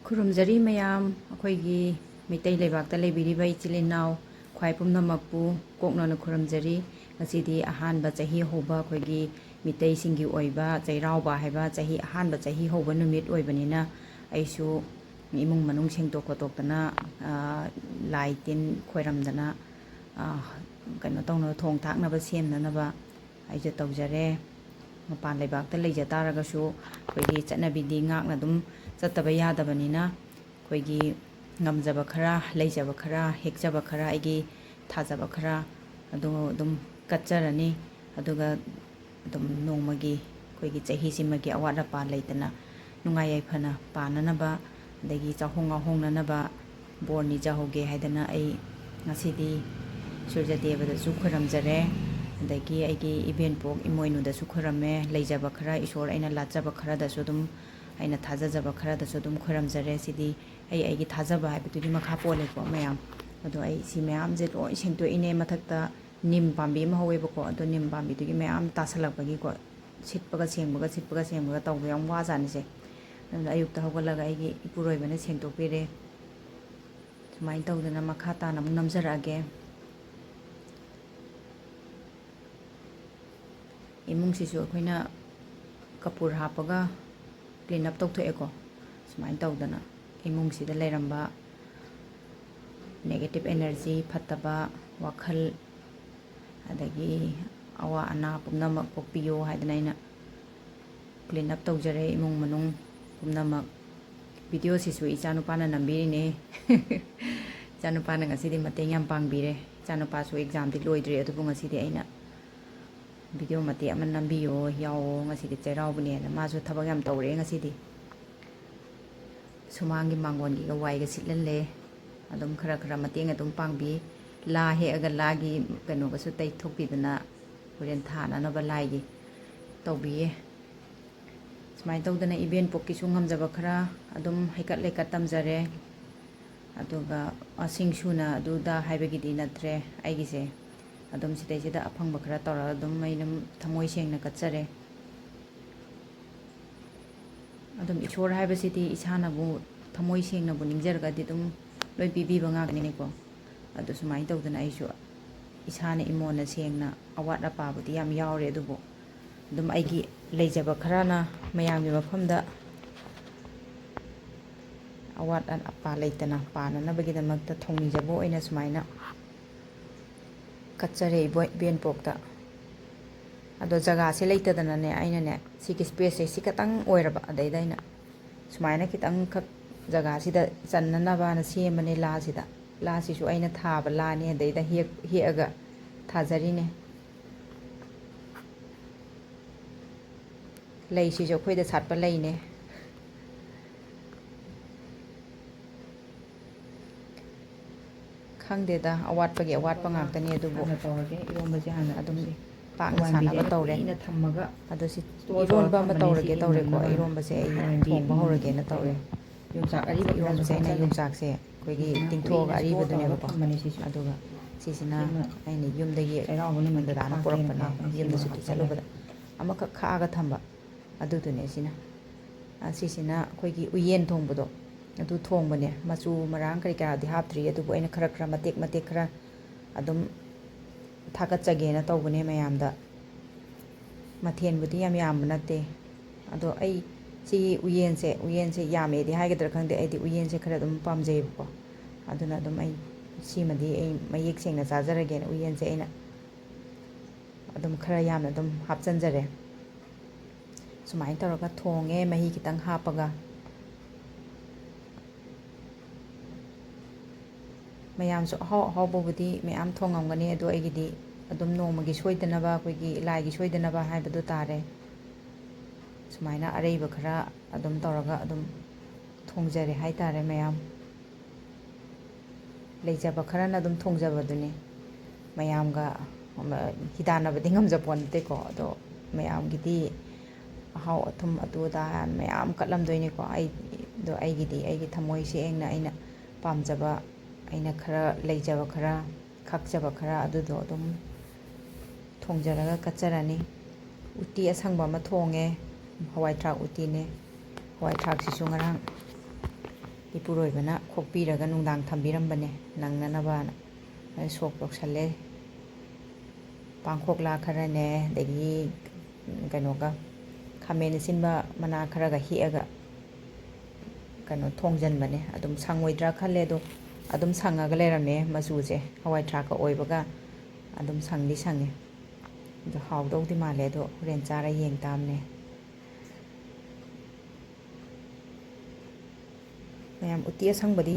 ꯈꯨꯔꯨꯝꯖꯔꯤ ꯃꯌꯥꯝ ꯑꯩꯈꯣꯏꯒꯤ ꯃꯩꯇꯩ ꯂꯩꯕꯥꯛꯇ ꯂꯩꯕꯤꯔꯤꯕ ꯏꯆꯤꯜ ꯏꯅꯥꯎ ꯈ꯭ꯋꯥꯏ ꯄꯨꯝꯅꯃꯛꯄꯨ ꯀꯣꯛꯅꯅ ꯈꯨꯔꯨꯝꯖꯔꯤ ꯉꯁꯤꯗꯤ ꯑꯍꯥꯟꯕ ꯆꯍꯤ ꯍꯧꯕ ꯑꯩꯈꯣꯏꯒꯤ ꯃꯤꯇꯩꯁꯤꯡꯒꯤ ꯑꯣꯏꯕ ꯆꯩꯔꯥꯎꯕ ꯍꯥꯏꯕ ꯆꯍꯤ ꯑꯍꯥꯟꯕ ꯆꯍꯤ ꯍꯧꯕ ꯅꯨꯃꯤꯠ ꯑꯣꯏꯕꯅꯤꯅ ꯑꯩꯁꯨ ꯏꯃꯨꯡ ꯃꯅꯨꯡ ꯁꯦꯡꯗꯣꯛ ꯈꯣꯠꯇꯣꯛꯇꯅ ꯂꯥꯏ ꯇꯤꯟ ꯈꯣꯏꯔꯝꯗꯅ ꯀꯩꯅꯣ ꯇꯧꯅꯕ ꯊꯣꯡ ꯊꯥꯛꯅꯕ ꯁꯦꯝꯅꯅꯕ ꯑꯩꯁꯨ ꯇꯧꯖꯔꯦ ꯃꯄꯥꯟ ꯂꯩꯕꯥꯛꯇ ꯂꯩꯖ ꯇꯥꯔꯒꯁꯨ ꯑꯩꯈꯣꯏꯒꯤ ꯆꯠꯅꯕꯤꯗꯤ ꯉꯥꯛꯅ ꯑꯗꯨꯝ ꯆꯠꯇꯕ ꯌꯥꯗꯕꯅꯤna ꯑꯩꯈꯣꯏꯒꯤ ꯉꯝꯖꯕ ꯈꯔ ꯂꯩꯖꯕ ꯈꯔ ꯍꯦꯛꯆꯕ ꯈꯔ ꯑꯩꯒꯤ ꯊꯥꯖꯕ ꯈꯔ ꯑꯗꯨ ꯑꯗꯨꯝ ꯀꯠꯆꯔꯅꯤ ꯑꯗꯨꯒ ꯑꯗꯨꯝ ꯅꯣꯡꯃꯒꯤ ꯑꯩꯈꯣꯏꯒꯤ ꯆꯍꯤꯁꯤꯃꯒꯤ ꯑꯋꯥꯠ ꯑꯄꯥ ꯂꯩꯇꯅ ꯅꯨꯡꯉꯥꯏ ꯌꯥꯏꯐꯅ ꯄꯥꯟꯅꯅꯕ ꯑꯗꯒꯤ ꯆꯥꯎꯍꯣꯡ ꯉꯥꯍꯣꯡꯅꯅꯕ ꯕꯣꯔ ꯅꯤꯖꯍꯧꯒꯦ ꯍꯥꯏꯗꯅ ꯑꯩ ꯉꯁꯤꯗꯤ ꯁꯨꯔꯖꯗꯦꯕꯗꯁꯨ ꯈꯨꯔꯨꯝꯖꯔꯦ ꯑꯗꯒꯤ ꯑꯩꯒꯤ ꯏꯕꯦꯟꯄꯣꯛ ꯏꯃꯣꯏꯅꯨꯗꯁꯨ ꯈꯨꯔꯝꯃꯦ ꯂꯩꯖꯕ ꯈꯔ ꯏꯁꯣꯔ ꯑꯩꯅ ꯂꯥꯠꯆꯕ ꯈꯔꯗꯁꯨ ꯑꯗꯨꯝ ꯑꯩꯅ ꯊꯥꯖꯖꯕ ꯈꯔꯗꯁꯨ ꯑꯗꯨꯝ ꯈꯨꯔꯝꯖꯔꯦ ꯁꯤꯗꯤ ꯑꯩꯒꯤ ꯊꯥꯖꯕ ꯍꯥꯏꯕꯗꯨꯒꯤ ꯃꯈꯥ ꯄꯣꯜꯂꯦꯀꯣ ꯃꯌꯥꯝ ꯑꯗꯣ ꯑꯩ ꯁꯤ ꯃꯌꯥꯝꯁꯦ ꯂꯣꯏ ꯁꯦꯡꯇꯣꯛꯏꯅꯦ ꯃꯊꯛꯇ ꯅꯤꯝ ꯄꯥꯝꯕꯤ ꯑꯃ ꯍꯧꯋꯦꯕꯀꯣ ꯑꯗꯣ ꯅꯤꯝ ꯄꯥꯝꯕꯤꯗꯨꯒꯤ ꯃꯌꯥꯝ ꯇꯥꯁꯜꯂꯛꯄꯒꯤꯀꯣ ꯁꯤꯠꯄꯒ ꯁꯦꯡꯕꯒ ꯇꯧꯕ ꯌꯥꯝ ꯋꯥꯖꯥꯠꯅꯤꯁꯦ ꯑꯗꯨꯅ ꯑꯌꯨꯛꯇ ꯍꯧꯒꯠꯂꯒ ꯑꯩꯒꯤ ꯏꯄꯨꯔꯣꯏꯕꯅ ꯁꯦꯡꯗꯣꯛꯄꯤꯔꯦ ꯁꯨꯃꯥꯏꯅ ꯇꯧꯗꯅ ꯃꯈꯥ ꯇꯥꯅ ꯑꯃꯨꯛ ꯅꯝꯖꯔꯛꯑꯒꯦ ꯏꯃꯨꯡꯁꯤꯁꯨ ꯑꯩꯈꯣꯏꯅ ꯀꯄꯨꯔ ꯍꯥꯞꯄꯒ ꯀ꯭ꯂꯤꯟ ꯑꯞ ꯇꯧꯊꯣꯛꯑꯦꯀꯣ ꯁꯨꯃꯥꯏꯅ ꯇꯧꯗꯅ ꯏꯃꯨꯡꯁꯤꯗ ꯂꯩꯔꯝꯕ ꯅꯦꯒꯦꯇꯤꯞ ꯑꯦꯅꯔꯖꯤ ꯐꯠꯇꯕ ꯋꯥꯈꯜ ꯑꯗꯒꯤ ꯑꯋꯥ ꯑꯅꯥ ꯄꯨꯝꯅꯃꯛ ꯀꯣꯛꯄꯤꯌꯣ ꯍꯥꯏꯗꯅ ꯑꯩꯅ ꯀ꯭ꯂꯤꯟ ꯑꯞ ꯇꯧꯖꯔꯦ ꯏꯃꯨꯡ ꯃꯅꯨꯡ ꯄꯨꯝꯅꯃꯛ ꯚꯤꯗꯤꯑꯣꯁꯤꯁꯨ ꯏꯆꯥꯅꯨꯄꯥꯅ ꯅꯝꯕꯤꯔꯤꯅꯦ ꯏꯆꯥꯅꯨꯄꯥꯅ ꯉꯁꯤꯗꯤ ꯃꯇꯦꯡ ꯌꯥꯝ ꯄꯥꯡꯕꯤꯔꯦ ꯏꯆꯥꯅꯨꯄꯥꯁꯨ ꯑꯦꯛꯖꯥꯝꯗꯤ ꯂꯣꯏꯗ꯭ꯔꯤ ꯑꯗꯨꯕꯨ ꯉꯁꯤꯗꯤ ꯑꯩꯅ ꯚꯤꯗꯤꯑꯣ ꯃꯇꯦꯛ ꯑꯃ ꯅꯝꯕꯤꯌꯣ ꯌꯥꯎꯋꯣ ꯉꯁꯤꯗꯤ ꯆꯩꯔꯥꯎꯕꯅꯦꯅ ꯃꯥꯁꯨ ꯊꯕꯛ ꯌꯥꯝ ꯇꯧꯔꯦ ꯉꯁꯤꯗꯤ ꯁꯨꯃꯥꯡꯒꯤ ꯃꯥꯡꯒꯣꯟꯒꯤꯒ ꯋꯥꯏꯒ ꯁꯤꯠꯍꯜꯂꯦ ꯑꯗꯨꯝ ꯈꯔ ꯃꯇꯦꯡ ꯑꯗꯨꯝ ꯄꯥꯡꯕꯤ ꯂꯥ ꯍꯦꯛꯑꯒ ꯂꯥꯒꯤ ꯀꯩꯅꯣꯒꯁꯨ ꯇꯩꯊꯣꯛꯄꯤꯗꯅ ꯍꯣꯔꯦꯟ ꯊꯥꯅꯅꯕ ꯂꯥꯏꯒꯤ ꯇꯧꯕꯤꯌꯦ ꯁꯨꯃꯥꯏꯅ ꯇꯧꯗꯅ ꯏꯕꯦꯟꯄꯣꯛꯀꯤꯁꯨ ꯉꯝꯖꯕ ꯈꯔ ꯑꯗꯨꯝ ꯍꯩꯀꯠ ꯂꯩꯀꯠ ꯇꯝꯖꯔꯦ ꯑꯗꯨꯒ ꯃꯁꯤꯡ ꯁꯨꯅ ꯑꯗꯨꯗ ꯍꯥꯏꯕꯒꯤꯗꯤ ꯅꯠꯇ꯭ꯔꯦ ꯑꯩꯒꯤꯁꯦ ꯑꯗꯨꯝ ꯁꯤꯗꯩꯁꯤꯗ ꯑꯐꯪꯕ ꯈꯔ ꯇꯧꯔꯒ ꯑꯗꯨꯝ ꯑꯩꯅ ꯊꯃꯣꯏ ꯁꯦꯡꯅ ꯀꯠꯆꯔꯦ ꯑꯗꯨꯝ ꯏꯁꯣꯔ ꯍꯥꯏꯕꯁꯤꯗꯤ ꯏꯁꯥꯅꯕꯨ ꯊꯃꯣꯏ ꯁꯦꯡꯅꯕꯨ ꯅꯤꯡꯖꯔꯒꯗꯤ ꯑꯗꯨꯝ ꯂꯣꯏ ꯄꯤꯕꯤꯕ ꯉꯥꯛꯇꯅꯤꯀꯣ ꯑꯗꯨ ꯁꯨꯃꯥꯏꯅ ꯇꯧꯗꯅ ꯑꯩꯁꯨ ꯏꯁꯥꯅ ꯏꯃꯣꯟꯅ ꯁꯦꯡꯅ ꯑꯋꯥꯠ ꯑꯄꯥꯕꯨꯗꯤ ꯌꯥꯝ ꯌꯥꯎꯔꯦ ꯑꯗꯨꯕꯨ ꯑꯗꯨꯝ ꯑꯩꯒꯤ ꯂꯩꯖꯕ ꯈꯔꯅ ꯃꯌꯥꯝꯒꯤ ꯃꯐꯝꯗ ꯑꯋꯥꯠ ꯑꯄꯥ ꯂꯩꯇꯅ ꯄꯥꯟꯅꯅꯕꯒꯤꯗꯃꯛꯇ ꯊꯧꯅꯤꯖꯕ ꯑꯣꯏꯅ ꯁꯨꯃꯥꯏꯅ ꯀꯠꯆꯔꯦ ꯏꯕꯦꯟꯄꯣꯛꯇ ꯑꯗꯣ ꯖꯒꯥꯁꯦ ꯂꯩꯇꯗꯅꯅꯦ ꯑꯩꯅꯅꯦ ꯁꯤꯒꯤ ꯁ꯭ꯄꯦꯁꯁꯦ ꯁꯤ ꯈꯇꯪ ꯑꯣꯏꯔꯕ ꯑꯗꯩꯗ ꯑꯩꯅ ꯁꯨꯃꯥꯏꯅ ꯈꯤꯇꯪꯈꯛ ꯖꯒꯥꯁꯤꯗ ꯆꯟꯅꯅꯕꯅ ꯁꯦꯝꯕꯅꯦ ꯂꯥꯁꯤꯗ ꯂꯥꯁꯤꯁꯨ ꯑꯩꯅ ꯊꯥꯕ ꯂꯥꯅꯤ ꯑꯗꯩꯗ ꯍꯦꯛꯑꯒ ꯊꯥꯖꯔꯤꯅꯦ ꯂꯩꯁꯤꯁꯨ ꯑꯩꯈꯣꯏꯗ ꯁꯥꯠꯄ ꯂꯩꯅꯦ ꯈꯪꯗꯦꯗ ꯑꯋꯥꯠꯄꯒꯤ ꯑꯋꯥꯠꯄ ꯉꯥꯛꯇꯅꯤ ꯑꯗꯨꯕꯨ ꯇꯧꯔꯒꯦ ꯏꯔꯣꯟꯕꯁꯦ ꯍꯥꯟꯅ ꯑꯗꯨꯝ ꯄꯥꯛꯅ ꯁꯥꯟꯅꯕ ꯇꯧꯔꯦ ꯊꯝꯃꯒ ꯑꯗꯣ ꯁꯤ ꯏꯔꯣꯟꯕ ꯑꯃ ꯇꯧꯔꯦꯀꯣ ꯏꯔꯣꯟꯕꯁꯦ ꯑꯩ ꯊꯣꯡꯕ ꯍꯧꯔꯒꯦꯅ ꯇꯧꯔꯦ ꯌꯣꯡꯆꯥꯛ ꯑꯔꯤꯕ ꯏꯔꯣꯟꯕꯁꯦ ꯑꯩꯅ ꯌꯣꯡꯆꯥꯛꯁꯦ ꯑꯩꯈꯣꯏꯒꯤ ꯇꯤꯡꯊꯣꯛꯑꯒ ꯑꯔꯤꯕꯗꯨꯅꯦꯕꯀꯣ ꯑꯗꯨꯒ ꯁꯤꯁꯤꯅ ꯑꯩꯅ ꯌꯨꯝꯗꯒꯤ ꯗꯗꯥꯅ ꯄꯨꯔꯛꯄꯅꯦ ꯌꯨꯝꯗ ꯁꯨꯇꯤ ꯆꯠꯂꯨꯕꯗ ꯑꯃꯈꯛ ꯈꯥꯛꯑꯒ ꯊꯝꯕ ꯑꯗꯨꯗꯨꯅꯦ ꯁꯤꯁꯤꯅ ꯑꯩꯈꯣꯏꯒꯤ ꯎꯌꯦꯟ ꯊꯣꯡꯕꯗꯣ ꯑꯗꯨ ꯊꯣꯡꯕꯅꯦ ꯃꯆꯨ ꯃꯔꯥꯡ ꯀꯔꯤ ꯀꯔꯥꯗꯤ ꯍꯥꯞꯇ꯭ꯔꯤ ꯑꯗꯨꯕꯨ ꯑꯩꯅ ꯈꯔ ꯃꯇꯦꯛ ꯈꯔ ꯑꯗꯨꯝ ꯊꯥꯒꯠꯆꯒꯦꯅ ꯇꯧꯕꯅꯦ ꯃꯌꯥꯝꯗ ꯃꯊꯦꯜꯕꯨꯗꯤ ꯌꯥꯝ ꯌꯥꯝꯕ ꯅꯠꯇꯦ ꯑꯗꯣ ꯑꯩ ꯁꯤꯒꯤ ꯎꯌꯦꯟꯁꯦ ꯌꯥꯝꯃꯦꯗꯤ ꯍꯥꯏꯒꯗ꯭ꯔꯥ ꯈꯪꯗꯦ ꯑꯩꯗꯤ ꯎꯌꯦꯟꯁꯦ ꯈꯔ ꯑꯗꯨꯝ ꯄꯥꯝꯖꯩꯌꯦꯕꯀꯣ ꯑꯗꯨꯅ ꯑꯗꯨꯝ ꯑꯩ ꯁꯤꯃꯗꯤ ꯑꯩ ꯃꯌꯦꯛ ꯁꯦꯡꯅ ꯆꯥꯖꯔꯒꯦꯅ ꯎꯌꯦꯟꯁꯦ ꯑꯩꯅ ꯑꯗꯨꯝ ꯈꯔ ꯌꯥꯝꯅ ꯑꯗꯨꯝ ꯍꯥꯞꯆꯟꯖꯔꯦ ꯁꯨꯃꯥꯏꯅ ꯇꯧꯔꯒ ꯊꯣꯡꯉꯦ ꯃꯍꯤ ꯈꯤꯇꯪ ꯍꯥꯞꯄꯒ ꯃꯌꯥꯝꯁꯨ ꯑꯍꯥꯎꯕꯕꯨꯗꯤ ꯃꯌꯥꯝ ꯊꯣꯡꯉꯝꯒꯅꯤ ꯑꯗꯣ ꯑꯩꯒꯤꯗꯤ ꯑꯗꯨꯝ ꯅꯣꯡꯃꯒꯤ ꯁꯣꯏꯗꯅꯕ ꯑꯩꯈꯣꯏꯒꯤ ꯂꯥꯏꯒꯤ ꯁꯣꯏꯗꯅꯕ ꯍꯥꯏꯕꯗꯨ ꯇꯥꯔꯦ ꯁꯨꯃꯥꯏꯅ ꯑꯔꯩꯕꯈꯔ ꯑꯗꯨꯝ ꯇꯧꯔꯒ ꯑꯗꯨꯝ ꯊꯣꯡꯖꯔꯦ ꯍꯥꯏꯇꯥꯔꯦ ꯃꯌꯥꯝ ꯂꯩꯖꯕ ꯈꯔꯅ ꯑꯗꯨꯝ ꯊꯣꯡꯖꯕꯗꯨꯅꯤ ꯃꯌꯥꯝꯒ ꯍꯤꯗꯥꯟꯅꯕꯗꯤ ꯉꯝꯖꯄꯣꯠ ꯅꯠꯇꯦꯀꯣ ꯑꯗꯣ ꯃꯌꯥꯝꯒꯤꯗꯤ ꯑꯍꯥꯎ ꯑꯊꯨꯝ ꯑꯗꯨ ꯑꯗꯥ ꯃꯌꯥꯝ ꯀꯠꯂꯝꯗꯣꯏꯅꯤꯀꯣ ꯑꯗꯣ ꯑꯩꯒꯤ ꯊꯃꯣꯏ ꯁꯦꯡꯅ ꯑꯩꯅ ꯄꯥꯝꯖꯕ ꯑꯩꯅ ꯈꯔ ꯂꯩꯖꯕ ꯈꯔ ꯈꯥꯛꯆꯕ ꯈꯔ ꯑꯗꯨꯗꯣ ꯑꯗꯨꯝ ꯊꯣꯡꯖꯔꯒ ꯀꯠꯆꯔꯅꯤ ꯎꯇꯤ ꯑꯁꯪꯕ ꯑꯃ ꯊꯣꯡꯉꯦ ꯍꯋꯥꯏ ꯊꯔꯥꯛ ꯎꯇꯤꯅꯦ ꯍꯋꯥꯏ ꯊꯔꯥꯛꯁꯤꯁꯨ ꯉꯔꯥꯡ ꯏꯄꯨꯔꯣꯏꯕꯅ ꯈꯣꯛꯄꯤꯔꯒ ꯅꯨꯡꯗꯥꯡ ꯊꯝꯕꯤꯔꯝꯕꯅꯦ ꯅꯪꯅꯅꯕꯅ ꯁꯣꯛ ꯇꯧꯁꯜꯂꯦ ꯄꯥꯡꯈꯣꯛꯂꯥ ꯈꯔꯅꯦ ꯑꯗꯒꯤ ꯀꯩꯅꯣꯒ ꯈꯥꯃꯦꯟ ꯑꯁꯤꯟꯕ ꯃꯅꯥ ꯈꯔꯒ ꯍꯦꯛꯑꯒ ꯀꯩꯅꯣ ꯊꯣꯡꯖꯟꯕꯅꯦ ꯑꯗꯨꯝ ꯁꯪꯉꯣꯏꯗ꯭ꯔꯥ ꯈꯜꯂꯦ ꯑꯗꯣ ꯑꯗꯨꯝ ꯁꯪꯉꯒ ꯂꯩꯔꯝꯃꯦ ꯃꯆꯨꯁꯦ ꯍꯋꯥꯏ ꯊꯔꯥꯛꯀ ꯑꯣꯏꯕꯒ ꯑꯗꯨꯝ ꯁꯪꯗꯤ ꯁꯪꯉꯦ ꯑꯗꯣ ꯍꯥꯎꯗꯧꯗꯤ ꯃꯥꯜꯂꯦ ꯑꯗꯣ ꯍꯣꯔꯦꯟ ꯆꯥꯔ ꯌꯦꯡ ꯇꯥꯕꯅꯦ ꯃꯌꯥꯝ ꯎꯇꯤ ꯑꯁꯪꯕꯗꯤ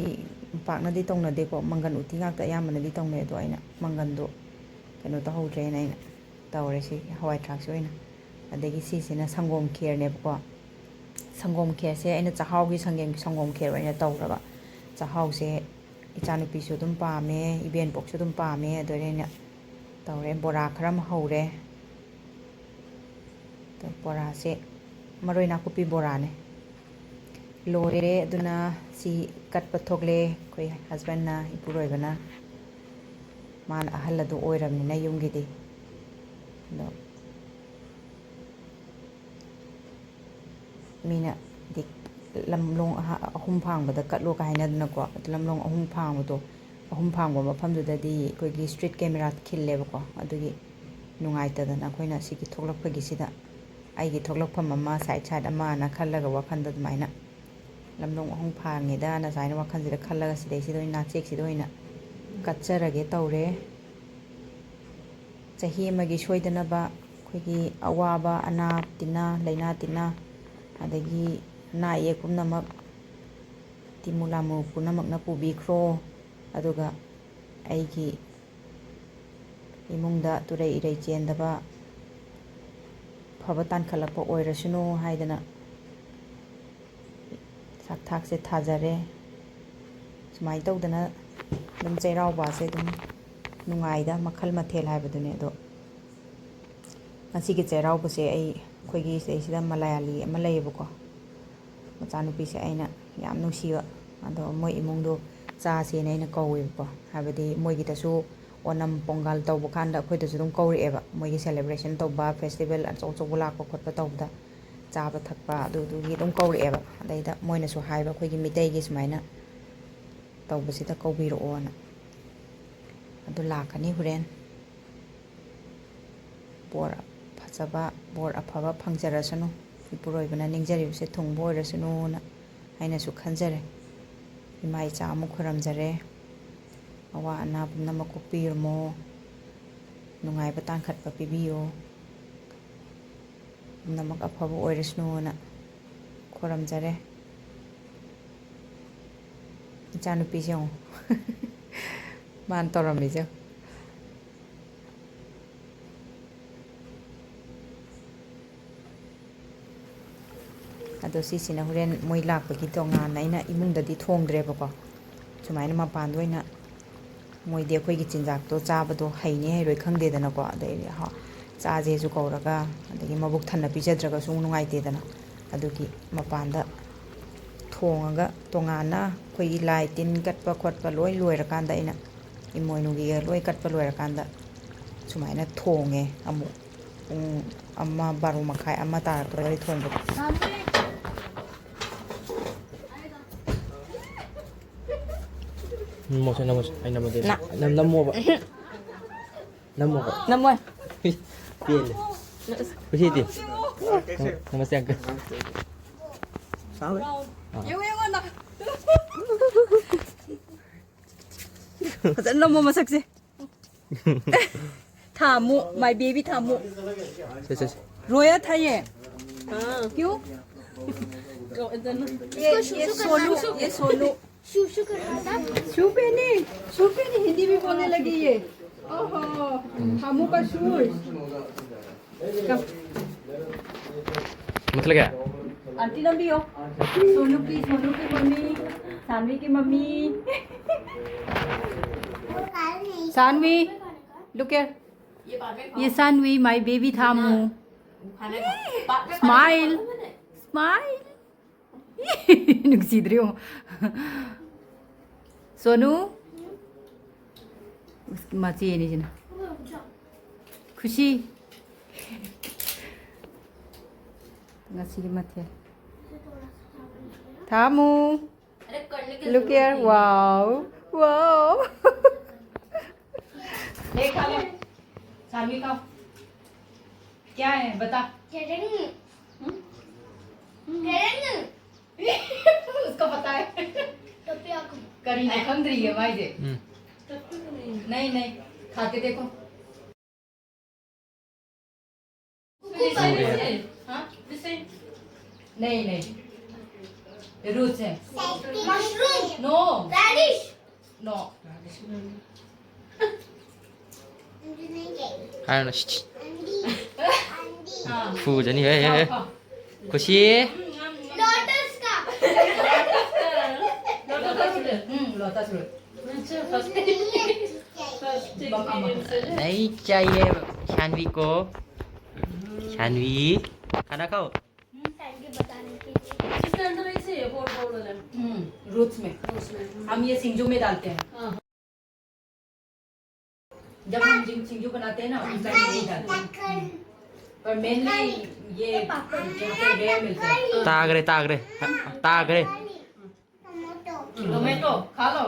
ꯄꯥꯛꯅꯗꯤ ꯇꯧꯅꯗꯦꯀꯣ ꯃꯪꯒꯟ ꯎꯇꯤ ꯉꯥꯛꯇ ꯑꯌꯥꯝꯕꯅꯗꯤ ꯇꯧꯅꯩ ꯑꯗꯣ ꯑꯩꯅ ꯃꯪꯒꯟꯗꯣ ꯀꯩꯅꯣ ꯇꯧꯍꯧꯗ꯭ꯔꯦꯅ ꯑꯩꯅ ꯇꯧꯔꯦ ꯁꯤ ꯍꯋꯥꯏ ꯊꯔꯥꯛꯁꯦ ꯑꯣꯏꯅ ꯑꯗꯒꯤ ꯁꯤꯁꯤꯅ ꯁꯪꯒꯣꯝ ꯈꯦꯔꯅꯦꯕꯀꯣ ꯁꯪꯒꯣꯝ ꯈꯦꯔꯁꯦ ꯑꯩꯅ ꯆꯥꯛꯍꯥꯎꯒꯤ ꯁꯪꯒꯣꯝ ꯈꯦꯔ ꯑꯣꯏꯅ ꯇꯧꯔꯕ ꯆꯥꯛꯍꯥꯎꯁꯦ ꯏꯆꯥꯅꯨꯄꯤꯁꯨ ꯑꯗꯨꯝ ꯄꯥꯝꯃꯦ ꯏꯕꯦꯟꯄꯣꯛꯁꯨ ꯑꯗꯨꯝ ꯄꯥꯝꯃꯦ ꯑꯗꯨꯗ ꯑꯩꯅ ꯇꯧꯔꯦ ꯕꯣꯔꯥ ꯈꯔ ꯑꯃ ꯍꯧꯔꯦ ꯕꯣꯔꯥꯁꯦ ꯃꯔꯣꯏ ꯅꯥꯀꯨꯞꯄꯤ ꯕꯣꯔꯥꯅꯦ ꯂꯣꯏꯔꯦ ꯑꯗꯨꯅ ꯁꯤ ꯀꯠꯄ ꯊꯣꯛꯂꯦ ꯑꯩꯈꯣꯏ ꯍꯁꯕꯦꯟꯅ ꯏꯄꯨꯔꯣꯏꯕꯅ ꯃꯥꯅ ꯑꯍꯜ ꯑꯗꯨ ꯑꯣꯏꯔꯕꯅꯤꯅ ꯌꯨꯝꯒꯤꯗꯤ ꯑꯗꯣ ꯃꯤꯅꯗꯤ ꯂꯝꯂꯣꯡ ꯑꯍꯨꯝ ꯐꯥꯡꯕꯗ ꯀꯠꯂꯣꯒ ꯍꯥꯏꯅꯗꯅꯀꯣ ꯂꯝꯂꯣꯡ ꯑꯍꯨꯝ ꯐꯥꯡꯕꯗꯣ ꯑꯍꯨꯝ ꯐꯥꯡꯕ ꯃꯐꯝꯗꯨꯗꯗꯤ ꯑꯩꯈꯣꯏꯒꯤ ꯏꯁꯇ꯭ꯔꯤꯠ ꯀꯦꯃꯦꯔꯥ ꯈꯤꯜꯂꯦꯕꯀꯣ ꯑꯗꯨꯒꯤ ꯅꯨꯡꯉꯥꯏꯇꯗꯅ ꯑꯩꯈꯣꯏꯅ ꯁꯤꯒꯤ ꯊꯣꯛꯂꯛꯄꯒꯤꯁꯤꯗ ꯑꯩꯒꯤ ꯊꯣꯛꯂꯛꯐꯝ ꯑꯃ ꯁꯥꯏꯠ ꯑꯃꯅ ꯈꯜꯂꯒ ꯋꯥꯈꯜꯗ ꯑꯗꯨꯃꯥꯏꯅ ꯂꯝꯂꯣꯡ ꯑꯍꯨꯝ ꯐꯥꯡꯉꯦꯗꯅ ꯁꯨꯃꯥꯏꯅ ꯋꯥꯈꯜꯁꯤꯗ ꯈꯜꯂꯒ ꯁꯤꯗꯩꯁꯤꯗ ꯑꯣꯏꯅ ꯅꯥꯆꯦꯛꯁꯤꯗ ꯑꯣꯏꯅ ꯀꯠꯆꯔꯒꯦ ꯇꯧꯔꯦ ꯆꯍꯤ ꯑꯃꯒꯤ ꯁꯣꯏꯗꯅꯕ ꯑꯩꯈꯣꯏꯒꯤ ꯑꯋꯥꯕ ꯑꯅꯥ ꯇꯤꯟꯅ ꯂꯩꯅꯥ ꯇꯤꯟꯅ ꯑꯗꯒꯤ ꯑꯅꯥ ꯑꯌꯦꯛ ꯄꯨꯝꯅꯃꯛ ꯇꯤꯃꯨ ꯂꯥꯃꯨ ꯄꯨꯝꯅꯃꯛꯅ ꯄꯨꯕꯤꯈ꯭ꯔꯣ ꯑꯗꯨꯒ ꯑꯩꯒꯤ ꯏꯃꯨꯡꯗ ꯇꯨꯔꯩ ꯏꯔꯩ ꯆꯦꯟꯗꯕ ꯐꯕ ꯇꯥꯟꯈꯠꯂꯛꯄ ꯑꯣꯏꯔꯁꯅꯨ ꯍꯥꯏꯗꯅ ꯊꯥꯛꯁꯦ ꯊꯥꯖꯔꯦ ꯁꯨꯃꯥꯏꯅ ꯇꯧꯗꯅ ꯑꯗꯨꯝ ꯆꯩꯔꯥꯎꯕꯁꯦ ꯑꯗꯨꯝ ꯅꯨꯡꯉꯥꯏꯗ ꯃꯈꯜ ꯃꯊꯦꯜ ꯍꯥꯏꯕꯗꯨꯅꯦ ꯑꯗꯣ ꯉꯁꯤꯒꯤ ꯆꯩꯔꯥꯎꯕꯁꯦ ꯑꯩꯈꯣꯏꯒꯤ ꯁꯤꯗꯩꯁꯤꯗ ꯃꯂꯥꯌꯥꯂꯤ ꯑꯃ ꯂꯩꯌꯦꯕꯀꯣ ꯃꯆꯥꯅꯨꯄꯤꯁꯦ ꯑꯩꯅ ꯌꯥꯝ ꯅꯨꯡꯁꯤꯕ ꯑꯗꯣ ꯃꯣꯏ ꯏꯃꯨꯡꯗꯣ ꯆꯥꯁꯦꯅ ꯑꯩꯅ ꯀꯧꯋꯦꯕꯀꯣ ꯍꯥꯏꯕꯗꯤ ꯃꯣꯏꯒꯤꯗꯁꯨ ꯑꯣꯅꯝ ꯄꯣꯡꯒꯜ ꯇꯧꯕ ꯀꯥꯟꯗ ꯑꯩꯈꯣꯏꯗꯁꯨ ꯑꯗꯨꯝ ꯀꯧꯔꯛꯑꯦꯕ ꯃꯣꯏꯒꯤ ꯁꯦꯂꯦꯕ꯭ꯔꯦꯁꯟ ꯇꯧꯕ ꯐꯦꯁꯇꯤꯚꯦꯜ ꯑꯆꯧ ꯑꯆꯧꯕ ꯂꯥꯛꯄ ꯈꯣꯠꯄ ꯇꯧꯕꯗ ꯆꯥꯕ ꯊꯛꯄ ꯑꯗꯨꯗꯨꯒꯤ ꯑꯗꯨꯝ ꯀꯧꯔꯛꯑꯦꯕ ꯑꯗꯩꯗ ꯃꯣꯏꯅꯁꯨ ꯍꯥꯏꯕ ꯑꯩꯈꯣꯏꯒꯤ ꯃꯤꯇꯩꯒꯤ ꯁꯨꯃꯥꯏꯅ ꯇꯧꯕꯁꯤꯗ ꯀꯧꯕꯤꯔꯛꯑꯣꯅ ꯑꯗꯨ ꯂꯥꯛꯀꯅꯤ ꯍꯣꯔꯦꯟ ꯕꯣꯔ ꯐꯖꯕ ꯕꯣꯔ ꯑꯐꯕ ꯐꯪꯖꯔꯁꯅꯨ ꯏꯄꯨꯔꯣꯏꯕꯅ ꯅꯤꯡꯖꯔꯤꯕꯁꯦ ꯊꯨꯡꯕ ꯑꯣꯏꯔꯁꯅꯨꯅ ꯑꯩꯅꯁꯨ ꯈꯟꯖꯔꯦ ꯏꯃꯥ ꯏꯆꯥ ꯑꯃꯨꯛ ꯈꯨꯔꯨꯝꯖꯔꯦ ꯑꯋꯥ ꯑꯅꯥ ꯄꯨꯝꯅꯃꯛ ꯀꯣꯛꯄꯤꯔꯝꯃꯣ ꯅꯨꯡꯉꯥꯏꯕ ꯇꯥꯡꯈꯠꯄ ꯄꯤꯕꯤꯌꯣ ꯄꯨꯝꯅꯃꯛ ꯑꯐꯕ ꯑꯣꯏꯔꯁꯅꯨꯅ ꯈꯨꯔꯨꯝꯖꯔꯦ ꯏꯆꯥꯅꯨꯄꯤꯁꯦ ꯌꯦꯡꯉꯣ ꯃꯥꯅ ꯇꯧꯔꯝꯃꯤꯁꯦ ꯑꯗꯣ ꯁꯤꯁꯤꯅ ꯍꯣꯔꯦꯟ ꯃꯣꯏ ꯂꯥꯛꯄꯒꯤ ꯇꯣꯉꯥꯟꯅ ꯑꯩꯅ ꯏꯃꯨꯡꯗꯗꯤ ꯊꯣꯡꯗ꯭ꯔꯦꯕꯀꯣ ꯁꯨꯃꯥꯏꯅ ꯃꯄꯥꯟꯗ ꯑꯣꯏꯅ ꯃꯣꯏꯗꯤ ꯑꯩꯈꯣꯏꯒꯤ ꯆꯤꯟꯖꯥꯛꯇꯣ ꯆꯥꯕꯗꯣ ꯍꯩꯅꯤ ꯍꯩꯔꯣꯏ ꯈꯪꯗꯦꯗꯅꯀꯣ ꯑꯗꯩꯗꯤ ꯆꯥꯖꯦꯁꯨ ꯀꯧꯔꯒ ꯑꯗꯒꯤ ꯃꯕꯨꯛ ꯊꯟꯅ ꯄꯤꯖꯗ꯭ꯔꯒꯁꯨ ꯅꯨꯡꯉꯥꯏꯇꯦꯗꯅ ꯑꯗꯨꯒꯤ ꯃꯄꯥꯟꯗ ꯊꯣꯡꯉꯒ ꯇꯣꯉꯥꯟꯅ ꯑꯩꯈꯣꯏꯒꯤ ꯂꯥꯏ ꯇꯤꯟ ꯀꯠꯄ ꯈꯣꯠꯄ ꯂꯣꯏ ꯂꯣꯏꯔꯀꯥꯟꯗ ꯑꯩꯅ ꯏꯃꯣꯏꯅꯨꯒꯤꯒ ꯂꯣꯏ ꯀꯠꯄ ꯂꯣꯏꯔꯀꯥꯟꯗ ꯁꯨꯃꯥꯏꯅ ꯊꯣꯡꯉꯦ ꯑꯃꯨꯛ ꯄꯨꯡ 1 ꯕꯥꯔꯣ ꯃꯈꯥꯏ 1 ꯇꯥꯔꯛꯄꯗꯒꯤ ꯊꯣꯡꯕꯗꯣ Namo ay namo din. Namo ba? Namo ba? Namoy Pil. Pusiti. Namaste uncle. Sabe? yung anak fazana mo masakse Thamu my baby Thamu Se. रोया था ये क्यों ये सोनू शू पहनी हिंदी भी बोलने लगी ये ओहो थामू का शूज मतलब क्या? आंटी नंबी हो सोनू की मम्मी सानवी की मम्मी सानवी look here ये सानवी my baby थामू स्माइल नुकसीद्रियो सोनू उसकी माची ये नहीं जना खुशी ngasi ki mathe थामू लुक हियर वाओ वाओ ले खा लो सानवी खाओ क्या है बता उसको पता है करी नहीं खंग रही है भाई जे नहीं नहीं खाते देखो हाँ? नहीं नहीं रूट्स है नो नो काय ना शी हाँ फुजनी हे हे खाओ, खुशी लोटस रूट नहीं चाहिए शानवी को शानवी खाना खाओ रूट्स में हम ये सिंजू में डालते हैं जब हम सिंजू बनाते हैं ना उस टाइम नहीं डालते हैं पर मेनली ये यहाँ पे रेयर मिलता है तागरे तागरे तागरे टोमेटो खा लो